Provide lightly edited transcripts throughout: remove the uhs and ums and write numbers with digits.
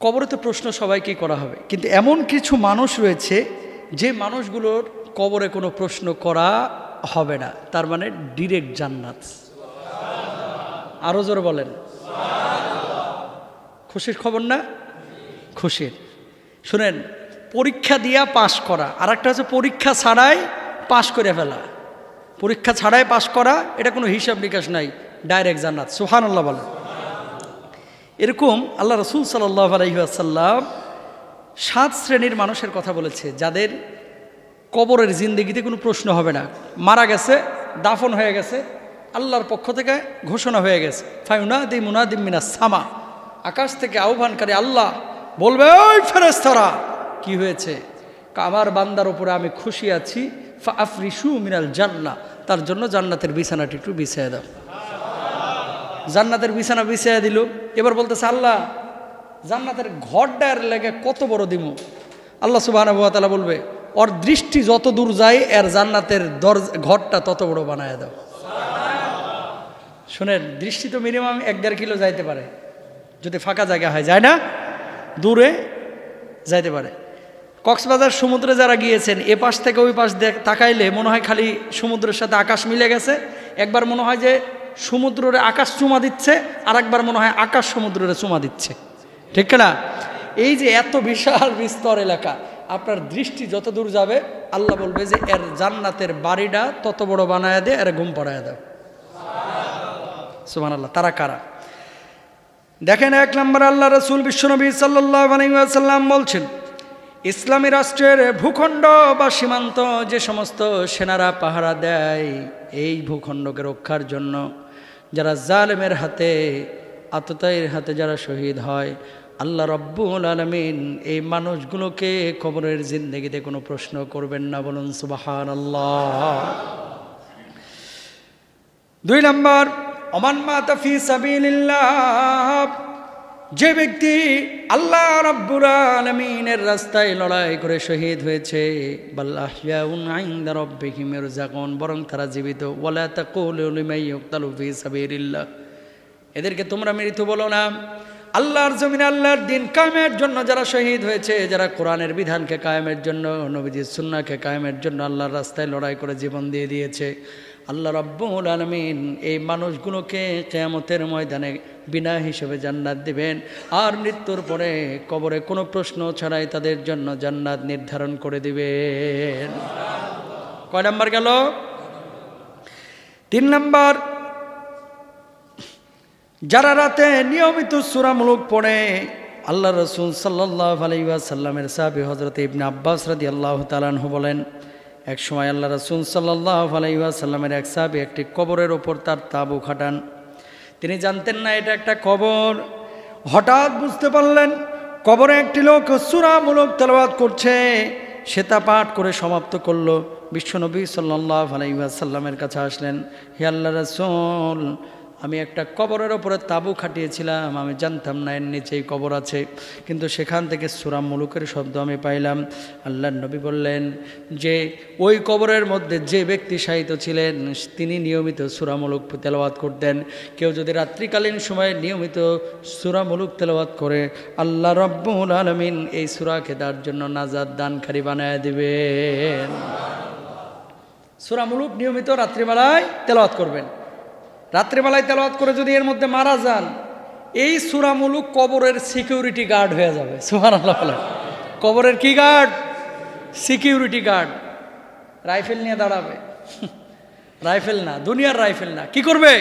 কবরে তো প্রশ্ন সবাইকেই করা হবে, কিন্তু এমন কিছু মানুষ রয়েছে যে মানুষগুলোর কবরে কোনো প্রশ্ন করা হবে না, তার মানে ডিরেক্ট জান্নাত। আরো জোরে বলেন। খুশির খবর না? খুশির। শুনেন, পরীক্ষা দিয়া পাশ করা আর একটা হচ্ছে পরীক্ষা ছাড়াই পাশ করে ফেলা। পরীক্ষা ছাড়াই পাশ করা, এটা কোনো হিসাব নিকাশ নাই, ডাইরেক্ট জান্নাত। সুবহানাল্লাহ বলেন। এরকম আল্লাহ রাসূল সাল্লাল্লাহু আলাইহি ওয়াসাল্লাম 7 শ্রেণীর মানুষের কথা বলেছে যাদের কবরের জিন্দেগিতে কোনো প্রশ্ন হবে না। মারা গেছে, দাফন হয়ে গেছে, আল্লাহর পক্ষ থেকে ঘোষণা হয়ে গেছে, ফায়ুনাদি মুনাদিম মিনাস সামা, আকাশ থেকে আহ্বানকারী আল্লাহ বলবে, ওই ফেরেশতারা কি হয়েছে? আমার বান্দার উপরে আমি খুশি আছি, ফাআফরিশু মিনাল জান্নাহ, তার জন্য জান্নাতের বিছানাটি একটু বিছিয়ে দাও। জান্নাতের বিছানা বিছিয়ে দিল। এবার বলতেছে, আল্লাহ জান্নাতের ঘরটার লেগে কত বড় দিমু? আল্লাহ সুবহানাহু ওয়া তাআলা বলবে, ওর দৃষ্টি যত দূর যায় এর জান্নাতের ঘরটা তত বড় বানায় দাও। শুনেন, দৃষ্টি তো মিনিমাম 1-1.5 কিলো যাইতে পারে যদি ফাঁকা জায়গা হয়, যায় না? দূরে যাইতে পারে। কক্সবাজার সমুদ্রে যারা গিয়েছেন, এ পাশ থেকে ওই পাশ তাকাইলে মনে হয় খালি সমুদ্রের সাথে আকাশ মিলে গেছে। একবার মনে হয় যে সমুদ্রের আকাশ চুমা দিচ্ছে, আর একবার মনে হয় আকাশ সমুদ্রের চুমা দিচ্ছে, ঠিক না? এই যে এত বিশাল বিস্তর এলাকা, আপনার দৃষ্টি যত দূর যাবে আল্লাহ বলবে যে এর জান্নাতের বাড়িটা তত বড় বানায় দে, এর ঘুম পাড়ায় দাও। সুবহানাল্লাহ। তারা কারা? দেখেন, 1 নম্বর আল্লাহ রাসূল বিশ্বনবী সাল্লাল্লাহু আলাইহি ওয়াসাল্লাম বলছেন, ইসলামী রাষ্ট্রের ভূখণ্ড বা সীমান্ত যে সমস্ত সেনারা পাহারা দেয়, এই ভূখণ্ডকে রক্ষার জন্য যারা জালেমের হাতে, আততায়ীর হাতে যারা শহীদ হয়, আল্লাহ রাব্বুল আলামিন এই মানুষগুলোকে কবরের জিন্দেগিতে কোনো প্রশ্ন করবেন না। বলুন সুবহানাল্লাহ। 2 নম্বর, ওমান মাতা ফি সাবিলিল্লাহ, যে ব্যক্তি আল্লাহ রাব্বুল আলামিনের রাস্তায় লড়াই করে শহীদ হয়েছে, বাল আহইয়াউন ইনদা রাব্বিহিম ইরযাকুন, বরং তারা জীবিত। ওয়ালা তাকুলু লিমান ইউকতালু ফি সাবিলিল্লাহ, এদেরকে তোমরা মৃত বলো না। আল্লাহর জমিনে আল্লাহর দিন কায়েমের জন্য যারা শহীদ হয়েছে, যারা কোরআনের বিধানকে কায়েমের জন্য, নবীজির সুন্নাহকে কায়েমের জন্য আল্লাহর রাস্তায় লড়াই করে জীবন দিয়ে দিয়েছে, আল্লাহ রাব্বুল আলামিন এই মানুষগুলোকে কিয়ামতের ময়দানে বিনা হিসেবে জান্নাত দিবেন। আর মৃত্যুর পরে কবরে কোনো প্রশ্ন ছাড়াই তাদের জন্য জান্নাত নির্ধারণ করে দিবেন। কয় নাম্বার গেল? 3 নাম্বার, যারা রাতে নিয়মিত সূরা মুলক পড়ে, আল্লাহ রাসূল সাল্লাল্লাহু আলাইহি ওয়াসাল্লামের সাহাবী হযরত ইবনে আব্বাস রাদিয়াল্লাহু তাআলা আনহু বলেন, এক সময় আল্লাহ রাসূল সাল্লাল্লাহু আলাইহি ওয়াসাল্লামের এক সাহাবী একটি কবরের ওপর তার তাঁবু খাটান। তিনি জানতেন না এটা একটা কবর। হঠাৎ বুঝতে পারলেন কবরে একটি লোক সূরা মুলক তেলাওয়াত করছে। সে তা পাঠ করে সমাপ্ত করলো। বিশ্বনবী সাল্লাল্লাহু আলাইহি ওয়াসাল্লামের কাছে আসলেন, হে আল্লাহর রাসূল, আমি একটা কবরের ওপরে তাঁবু খাটিয়েছিলাম, আমি জানতাম না এর নিচেই কবর আছে, কিন্তু সেখান থেকে সূরা মুলুকের শব্দ আমি পাইলাম। আল্লাহর নবী বললেন যে ওই কবরের মধ্যে যে ব্যক্তি শায়িত ছিলেন তিনি নিয়মিত সূরা মুলুক তেলাওয়াত করতেন। কেউ যদি রাত্রিকালীন সময়ে নিয়মিত সূরা মুলুক তেলাওয়াত করে, আল্লাহ রাব্বুল আলামিন এই সূরাকে তার জন্য নাজাত দানকারী বানায় দিবেন। সূরা মুলুক নিয়মিত রাত্রিবেলায় তেলাওয়াত করবেন। রাত্রিবেলায় তেলাওয়াত করে যদি এর মধ্যে মারা যান, এই সূরা মুলুক কবরের সিকিউরিটি গার্ড হয়ে যাবে। সুবহানাল্লাহ। কবরের কি গার্ড? Security guard. রাইফেল নিয়ে দাঁড়াবে। রাইফেল না, দুনিয়ার রাইফেল না। কি করবে?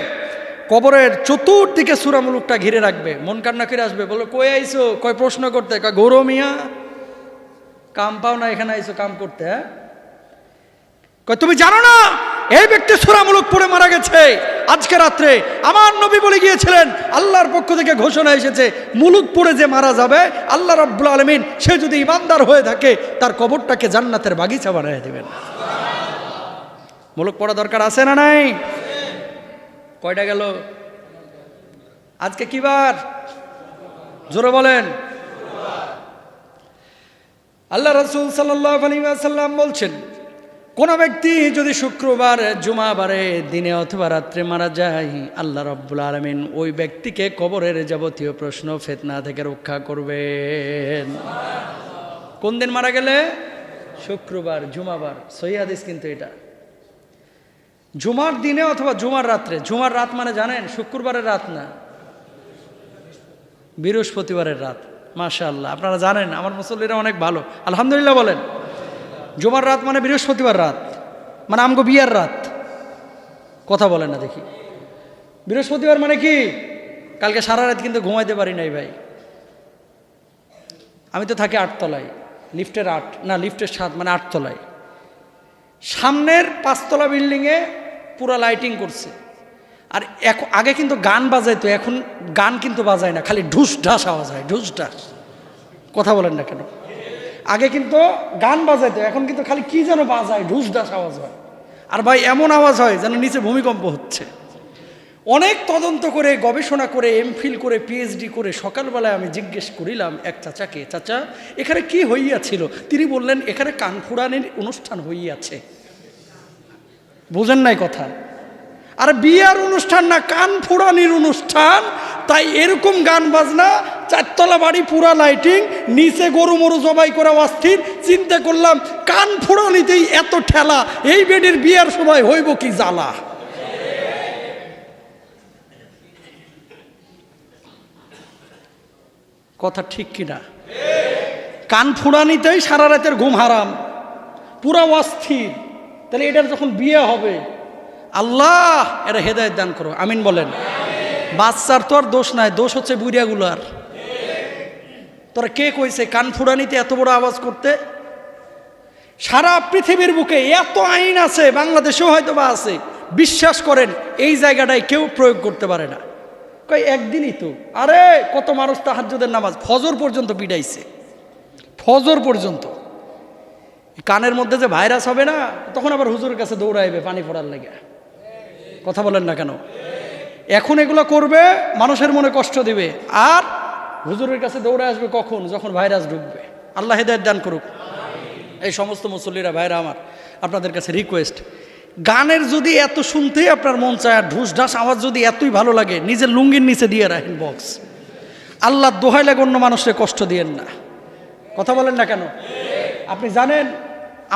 কবরের চতুর্দিকে সূরা মুলুকটা ঘিরে রাখবে। মন কান্না করে আসবে, বলবে কই আইছো? কয় প্রশ্ন করতে? কয় গৌরব মিয়া, কাম পাও না, এখানে আইছো কাম করতে? হ্যাঁ, কয় তুমি জানো না এই ব্যক্তি সূরা মুলুক পড়ে মারা গেছে আজকে রাত্রে? আমার নবী বলে গিয়েছিলেন, আল্লাহর পক্ষ থেকে ঘোষণা এসেছে, মুলুক পড়ে যে মারা যাবে আল্লাহ রাব্বুল আলামিন সে যদি ঈমানদার হয়ে থাকে তার কবরটাকে জান্নাতের বাগিচা বানিয়ে দিবেন। মুলুক পড়া দরকার আছে না নাই? কয়টা গেল? আজকে কি বার? জোরে বলেন। আল্লাহ রাসূল সাল্লাল্লাহু আলাইহি ওয়াসাল্লাম বলছেন, কোনো ব্যক্তি যদি শুক্রবার জুমাবারে দিনে অথবা রাত্রে মারা যায়, আল্লাহ রাব্বুল আলামিন ওই ব্যক্তিকে কবরের যাবতীয় প্রশ্ন ফিতনা থেকে রক্ষা করবেন। কোন দিন মারা গেলে? শুক্রবার, জুমাবার। সহিহ হাদিস কিন্তু এটা। জুমার দিনে অথবা জুমার রাত্রে। জুমার রাত মানে জানেন শুক্রবারের রাত না, বৃহস্পতিবারের রাত। মাশাআল্লাহ, আপনারা জানেন, আমার মুসল্লিরা অনেক ভালো, আলহামদুলিল্লাহ বলেন। জুমার রাত মানে বৃহস্পতিবার রাত, মানে আমগো বিয়ার রাত। কথা বলেন না দেখি। বৃহস্পতিবার মানে কি? কালকে সারা রাত কিন্তু ঘুমাইতে পারি নাই ভাই। আমি তো থাকি 8 তলায়, লিফটের 8 না লিফটের 7 মানে 8 তলায়। সামনের 5 তলা বিল্ডিংয়ে পুরা লাইটিং করছে। আর আগে কিন্তু গান বাজাইতো, এখন গান কিন্তু বাজায় না, খালি ঢুস ঢাস আওয়াজ হয়, ঢুস ঢাস। কথা বলেন না কেন? আগে কিন্তু গান বাজাইতো, এখন কিন্তু খালি কি যেন বাজায়, ঢুস ঢাস আওয়াজ হয়। আর ভাই এমন আওয়াজ হয় যেন নিচে ভূমিকম্প হচ্ছে। অনেক তদন্ত করে, গবেষণা করে, এমফিল করে, পিএইচডি করে সকালবেলায় আমি জিজ্ঞেস করিলাম এক চাচাকে, চাচা এখানে কি হইয়াছিল? তিনি বললেন এখানে কান ফুরানির অনুষ্ঠান হইয়াছে। বুঝেন নাই কথা? আর বিয়ার অনুষ্ঠান না, কান ফুরানির অনুষ্ঠান। তাই এরকম গান বাজনা, 4 তলা বাড়ি, পুরা লাইটিং, নিচে গরু মরু জবাই করা অস্থির। চিন্তা করলাম কান ফুরানিতেই এত ঠেলা, এই বেডের বিয়ার সময় হইব কি জ্বালা। কথা ঠিক কিনা? কান ফুরানিতেই সারা রাতের ঘুম হারাম, পুরা অস্থির। তাহলে এটার যখন বিয়ে হবে, আল্লাহ এটা হেদায়েত দান করো, আমিন বলেন। বাচ্চার তো আর দোষ নাই, দোষ হচ্ছে বুড়িয়াগুলার। তোরা কে কইছে কান ফুরানিতে এত বড় আওয়াজ করতে? সারা পৃথিবীর বুকে এত আইন আছে, বাংলাদেশেও হয়তো বা আছে, বিশ্বাস করেন এই জায়গাটায় কেউ প্রয়োগ করতে পারে না। কই একদিনই তো, আরে কত মানুষ তাহাজ্জুদের নামাজ ফজর পর্যন্ত পিটাইছে, ফজর পর্যন্ত। কানের মধ্যে যে ভাইরাস হবে না, তখন আবার হুজুরের কাছে দৌড়াইবে পানি পড়ার লেগে। কথা বলেন না কেন? এখন এগুলো করবে, মানুষের মনে কষ্ট দিবে, আর হুজুরের কাছে দৌড়ে আসবে কখন? যখন ভাইরাস ঢুকবে। আল্লাহ হেদায়েত দান করুক। এই সমস্ত মুসল্লিরা, ভাইরা আমার, আপনাদের কাছে রিকোয়েস্ট, গানের যদি এত শুনতেই আপনার মন চায়, আর ঢুস ঢাস আওয়াজ যদি এতই ভালো লাগে, নিজের লুঙ্গির নিচে দিয়ে রাখেন বক্স। আল্লাহ দোহাই লাগে অন্য মানুষের কষ্ট দিয়েন না। কথা বলেন না কেন? আপনি জানেন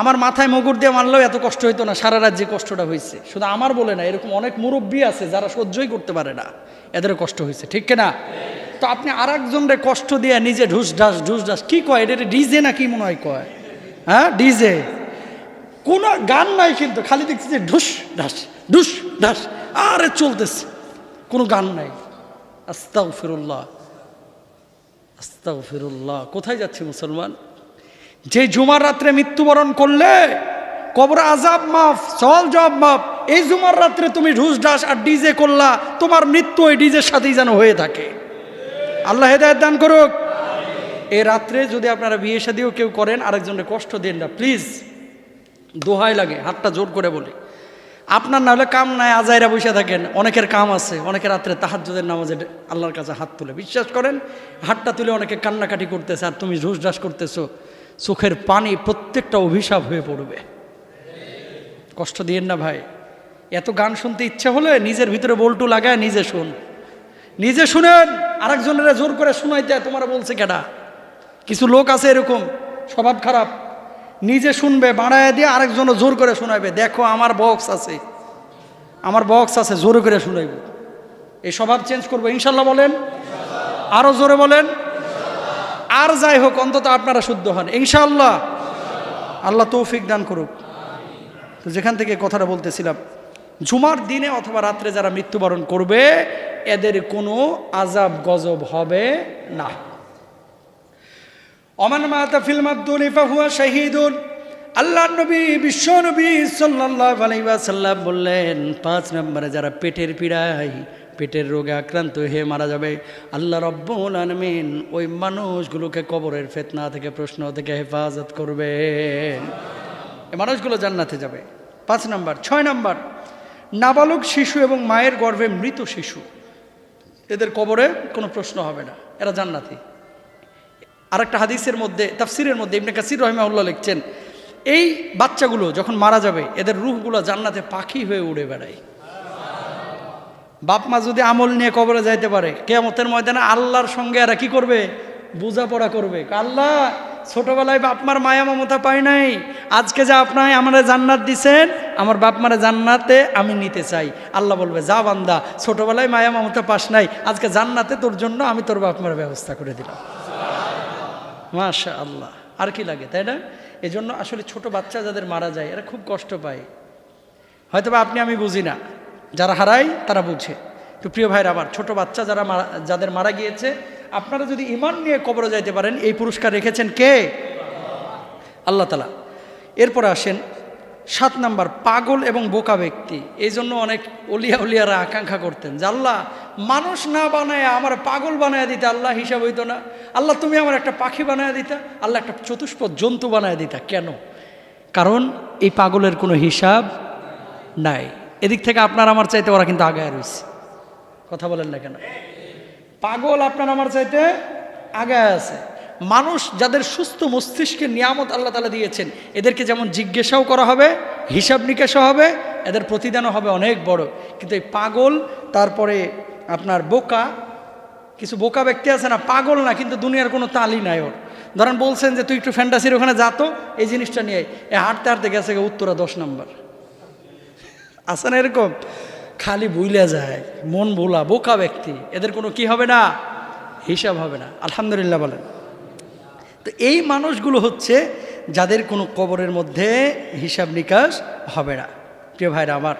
আমার মাথায় মুগুর দিয়ে মারলেও এত কষ্ট হইতো না, সারা রাত যে কষ্টটা হয়েছে। শুধু আমার বলে না, এরকম অনেক মুরব্বী আছে যারা সহ্যই করতে পারে না, এদেরও কষ্ট হয়েছে, ঠিক কিনা? তো আপনি আর একজনের কষ্ট দিয়ে নিজে ঢুস ঢাস কি কয়? এটা ডিজে না কি মনে হয় কয়? হ্যাঁ ডিজে। কোনো গান নাই কিন্তু, খালি দেখছি যে ঢুস ঢাস আরে চলতেছে, কোনো গান নাই। আস্তাগফিরুল্লাহ, আস্তাগফিরুল্লাহ। কোথায় যাচ্ছে মুসলমান? যে জুমার রাত্রে মৃত্যুবরণ করলে কবর আযাব মাফ, সওয়াল জবাব মাফ। এই জুমার রাত্রে তুমি ঢুস ঢাস আর ডিজে করলা, তোমার মৃত্যু ওই ডিজের সাথেই যেন হয়ে থাকে। আল্লাহ হেদায়েত দান করুক। এই রাত্রে যদি আপনারা বিয়ে শাদিও কেউ করেন, আরেকজনের কষ্ট দেন না প্লিজ, দোহাই লাগে, হাতটা জোর করে বলি। আপনার না হলে কাম নাই, আজাইরা বসে থাকেন, অনেকের কাম আছে, অনেকে রাত্রে তাহাজ্জুদের নামাজে আল্লাহর কাছে হাত তুলে, বিশ্বাস করেন হাতটা তুলে অনেকে কান্নাকাটি করতেছে, আর তুমি ঢুস ঢাস করতেছো, চোখের পানি প্রত্যেকটা অভিশাপ হয়ে পড়বে। কষ্ট দিয়েন না ভাই। এত গান শুনতে ইচ্ছা হলে নিজের ভিতরে বল্টু লাগায় নিজে শুন, নিজে শুনেন। আরেকজনের জোর করে শুনাইতে তোমার বলছে কেডা? কিছু লোক আছে এরকম স্বভাব খারাপ, নিজে শুনবে বাড়ায় দিয়ে আরেকজনও জোর করে শোনাইবে। দেখো আমার বক্স আছে, আমার বক্স আছে, জোর করে শুনাইব। এই স্বভাব চেঞ্জ করবো ইনশাল্লাহ বলেন, আরো জোরে বলেন। আর যাই হোক, অন্তত আপনারা শুদ্ধ হন ইনশাআল্লাহ। আল্লাহ তৌফিক দান করুক। তো যেখান থেকে কথাটা বলতেছিলাম, জুমার দিনে অথবা রাত্রে যারা মৃত্যুবরণ করবে, এদের কোনো আযাব গজব হবে না। ওমান মাতা ফিল মাদুনি ফাহুয়া শাহীদুন। আল্লাহ নবী, বিশ্ব নবী সাল্লাল্লাহু আলাইহি ওয়াসাল্লাম বললেন, 5 নম্বরে যারা পেটের পীড়ায়, পেটের রোগে আক্রান্ত হয়ে মারা যাবে, আল্লাহ রাব্বুল আলামিন ওই মানুষগুলোকে কবরের ফিতনা থেকে, প্রশ্ন থেকে হেফাজত করবেন। এই মানুষগুলো জান্নাতে যাবে। 5 নম্বর। 6 নম্বর, নাবালক শিশু এবং মায়ের গর্ভে মৃত শিশু, এদের কবরে কোনো প্রশ্ন হবে না, এরা জান্নাতি। আরেকটা হাদিসের মধ্যে, তাফসিরের মধ্যে ইবনে কাসির রাহিমাহুল্লাহ লিখছেন, এই বাচ্চাগুলো যখন মারা যাবে এদের রূহগুলো জান্নাতে পাখি হয়ে উড়ে বেড়ায়। বাপ মা যদি আমল নিয়ে কবরে যাইতে পারে, কিয়ামতের ময়দানে আল্লাহর সঙ্গে এরা কি করবে? বোঝাপড়া করবে। আল্লাহ, ছোটবেলায় বাপ মার মায়া মমতা পাই নাই, আজকে যা আপনার আমার জান্নাত দিছেন, আমার বাপ মারে জান্নাতে আমি নিতে চাই। আল্লাহ বলবে, যা বান্দা, ছোটবেলায় মায়া মমতা পাস নাই, আজকে জান্নাতে তোর জন্য আমি তোর বাপ মার ব্যবস্থা করে দিলাম। মাশা আল্লাহ, আর কি লাগে, তাই না? এই জন্য আসলে ছোট বাচ্চা যাদের মারা যায় এরা খুব কষ্ট পায়। হয়তো বা আপনি আমি বুঝি না, যারা হারায় তারা বুঝে। তো প্রিয় ভাইরা আমার, ছোট বাচ্চা যাদের মারা গিয়েছে, আপনারা যদি ঈমান নিয়ে কবরে যাইতে পারেন, এই পুরস্কার রেখেছেন কে? আল্লাহ তাআলা। এরপরে আসেন 7 নাম্বার, পাগল এবং বোকা ব্যক্তি। এই জন্য অনেক অলিয়ারা আকাঙ্ক্ষা করতেন যে আল্লাহ, মানুষ না বানায় আমার পাগল বানায় দিতে, আল্লাহ হিসাব হইতো না। আল্লাহ, তুমি আমার একটা পাখি বানায় দিতা, আল্লাহ একটা চতুষ্পদ জন্তু বানায় দিতা। কেন? কারণ এই পাগলের কোনো হিসাব নাই। এদিক থেকে আপনার আমার চাইতে ওরা কিন্তু আগায় রয়েছে। কথা বলেন না কেন? পাগল আপনার আমার চাইতে আগায় আছে। মানুষ যাদের সুস্থ মস্তিষ্কের নিয়ামত আল্লাহ তাআলা দিয়েছেন, এদেরকে যেমন জিজ্ঞাসাও করা হবে, হিসাব নিকাশও হবে, এদের প্রতিদানও হবে অনেক বড়। কিন্তু এই পাগল, তারপরে আপনার বোকা, কিছু বোকা ব্যক্তি আছে না, পাগল না কিন্তু দুনিয়ার কোনো তালি নাই ওর। ধরেন বলছেন যে তুই একটু ফ্যান্টাসির ওখানে যা তো, এই জিনিসটা নিয়ে হাঁটতে হাঁটতে গেছে উত্তরা 10 নম্বর। আছে না এরকম? খালি ভুলে যায়, মন ভোলা বোকা ব্যক্তি, এদের কোনো কি হবে না? হিসাব হবে না। আলহামদুলিল্লাহ বলেন। তো এই মানুষগুলো হচ্ছে যাদের কোনো কবরের মধ্যে হিসাব নিকাশ হবে না। প্রিয় ভাইরা আমার,